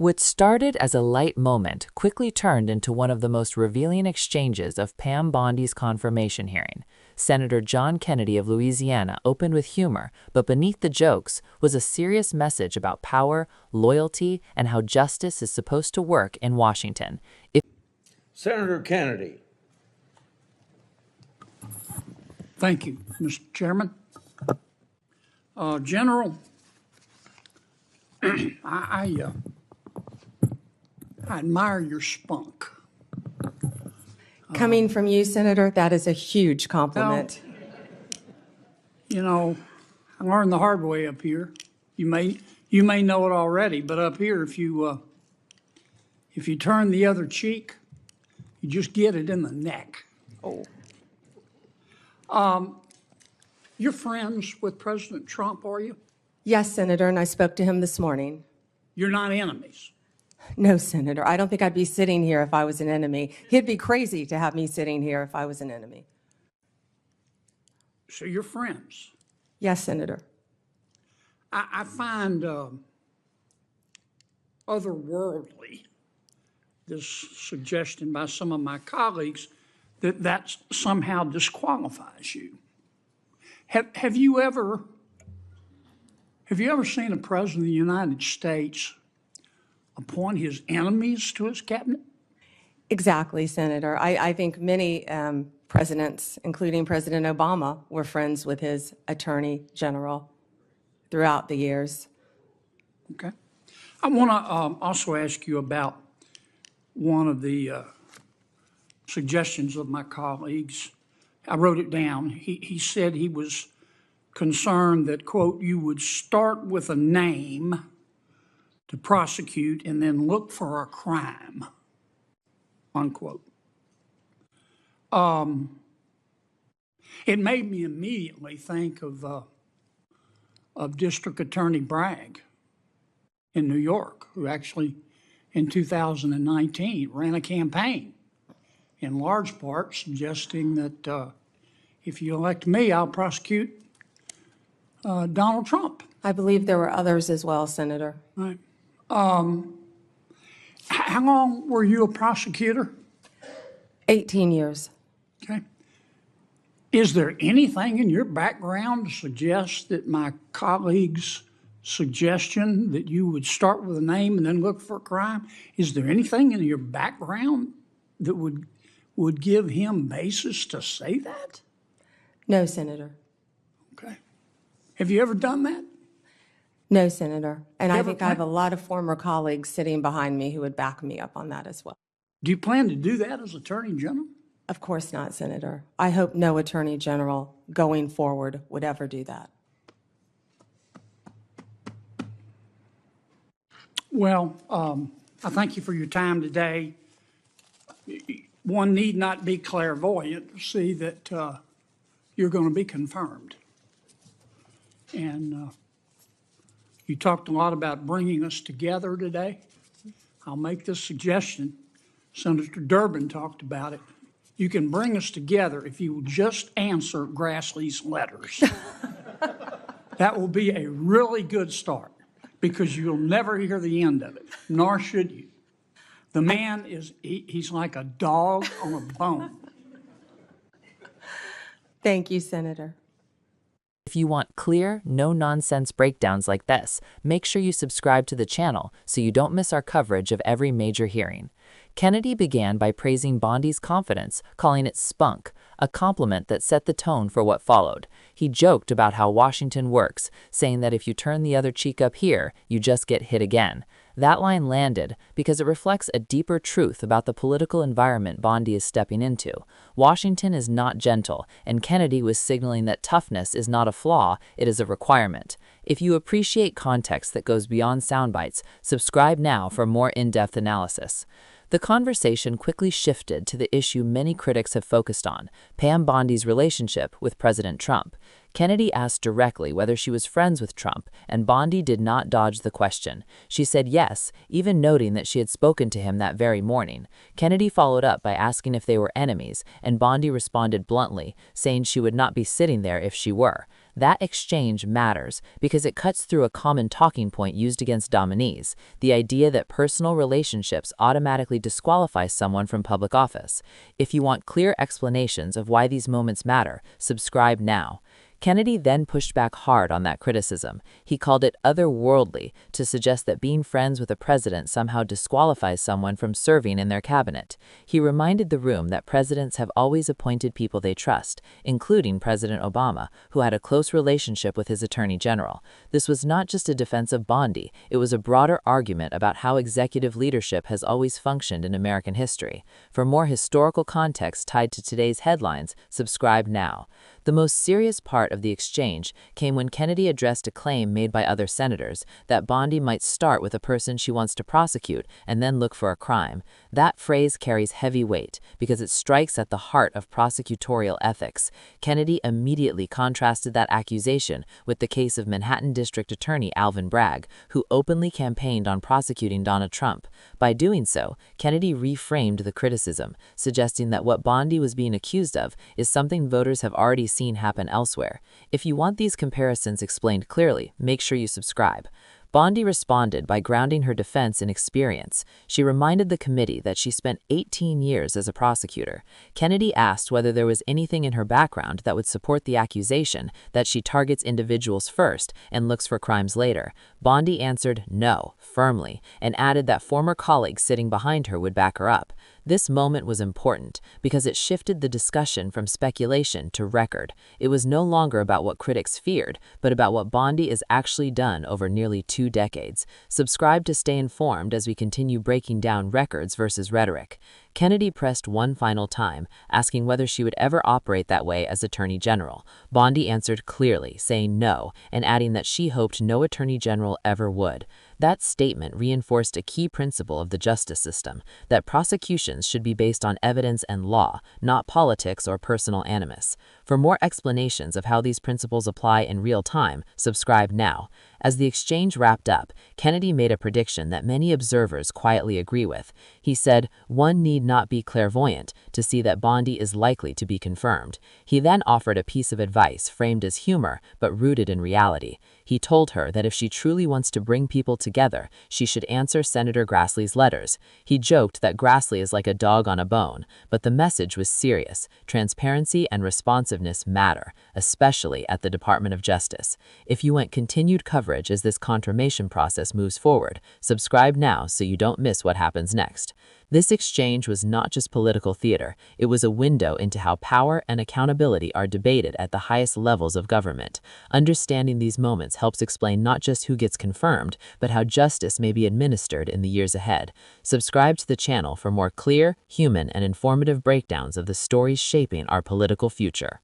What started as a light moment quickly turned into one of the most revealing exchanges of Pam Bondi's confirmation hearing. Senator John Kennedy of Louisiana opened with humor, but beneath the jokes was a serious message about power, loyalty, and how justice is supposed to work in Washington. Senator Kennedy. Thank you, Mr. Chairman. General, I admire your spunk. Coming from you, Senator, that is a huge compliment. You know, I learned the hard way up here. You may know it already, but up here, if you turn the other cheek, you just get it in the neck. Oh. You're friends with President Trump, are you? Yes, Senator, and I spoke to him this morning. You're not enemies. No, Senator, I don't think I'd be sitting here if I was an enemy. He'd be crazy to have me sitting here if I was an enemy. So you're friends. Yes, Senator. I find otherworldly this suggestion by some of my colleagues that somehow disqualifies you. Have you ever seen a president of the United States appoint his enemies to his cabinet? Exactly, Senator. I think many presidents, including President Obama, were friends with his attorney general throughout the years. Okay. I want to also ask you about one of the suggestions of my colleagues. I wrote it down. He said he was concerned that, quote, you would start with a name to prosecute and then look for a crime, unquote. It made me immediately think of District Attorney Bragg in New York, who actually in 2019 ran a campaign in large part suggesting that if you elect me, I'll prosecute Donald Trump. I believe there were others as well, Senator. Right. How long were you a prosecutor? 18 years. Okay. Is there anything in your background to suggest that my colleague's suggestion that you would start with a name and then look for a crime, is there anything in your background that would give him basis to say that? No, Senator. Okay. Have you ever done that? No, Senator. And I think I have plan- a lot of former colleagues sitting behind me who would back me up on that as well. Do you plan to do that as Attorney General? Of course not, Senator. I hope no Attorney General going forward would ever do that. Well, I thank you for your time today. One need not be clairvoyant to see that you're going to be confirmed. And you talked a lot about bringing us together today. I'll make this suggestion. Senator Durbin talked about it. You can bring us together if you will just answer Grassley's letters. That will be a really good start because you'll never hear the end of it, nor should you. The man he's like a dog on a bone. Thank you, Senator. If you want clear, no-nonsense breakdowns like this, make sure you subscribe to the channel so you don't miss our coverage of every major hearing. Kennedy began by praising Bondi's confidence, calling it spunk, a compliment that set the tone for what followed. He joked about how Washington works, saying that if you turn the other cheek up here, you just get hit again. That line landed because it reflects a deeper truth about the political environment Bondi is stepping into. Washington is not gentle, and Kennedy was signaling that toughness is not a flaw, it is a requirement. If you appreciate context that goes beyond sound bites, subscribe now for more in-depth analysis. The conversation quickly shifted to the issue many critics have focused on, Pam Bondi's relationship with President Trump. Kennedy asked directly whether she was friends with Trump, and Bondi did not dodge the question. She said yes, even noting that she had spoken to him that very morning. Kennedy followed up by asking if they were enemies, and Bondi responded bluntly, saying she would not be sitting there if she were. That exchange matters because it cuts through a common talking point used against nominees, the idea that personal relationships automatically disqualify someone from public office. If you want clear explanations of why these moments matter, subscribe now. Kennedy then pushed back hard on that criticism. He called it otherworldly to suggest that being friends with a president somehow disqualifies someone from serving in their cabinet. He reminded the room that presidents have always appointed people they trust, including President Obama, who had a close relationship with his attorney general. This was not just a defense of Bondi, it was a broader argument about how executive leadership has always functioned in American history. For more historical context tied to today's headlines, subscribe now. The most serious part of the exchange came when Kennedy addressed a claim made by other senators that Bondi might start with a person she wants to prosecute and then look for a crime. That phrase carries heavy weight because it strikes at the heart of prosecutorial ethics. Kennedy immediately contrasted that accusation with the case of Manhattan District Attorney Alvin Bragg, who openly campaigned on prosecuting Donald Trump. By doing so, Kennedy reframed the criticism, suggesting that what Bondi was being accused of is something voters have already seen happen elsewhere. If you want these comparisons explained clearly, make sure you subscribe. Bondi responded by grounding her defense in experience. She reminded the committee that she spent 18 years as a prosecutor. Kennedy asked whether there was anything in her background that would support the accusation that she targets individuals first and looks for crimes later. Bondi answered no, firmly, and added that former colleagues sitting behind her would back her up. This moment was important because it shifted the discussion from speculation to record. It was no longer about what critics feared, but about what Bondi has actually done over nearly 2 decades. Subscribe to stay informed as we continue breaking down records versus rhetoric. Kennedy pressed one final time, asking whether she would ever operate that way as Attorney General. Bondi answered clearly, saying no, and adding that she hoped no Attorney General ever would. That statement reinforced a key principle of the justice system, that prosecutions should be based on evidence and law, not politics or personal animus. For more explanations of how these principles apply in real time, subscribe now. As the exchange wrapped up, Kennedy made a prediction that many observers quietly agree with. He said, "One need not be clairvoyant to see that Bondi is likely to be confirmed." He then offered a piece of advice framed as humor but rooted in reality. He told her that if she truly wants to bring people together, she should answer Senator Grassley's letters. He joked that Grassley is like a dog on a bone, but the message was serious. Transparency and responsiveness matter, especially at the Department of Justice. If you want continued coverage as this confirmation process moves forward, subscribe now so you don't miss what happens next. This exchange was not just political theater, it was a window into how power and accountability are debated at the highest levels of government. Understanding these moments helps explain not just who gets confirmed, but how justice may be administered in the years ahead. Subscribe to the channel for more clear, human, and informative breakdowns of the stories shaping our political future.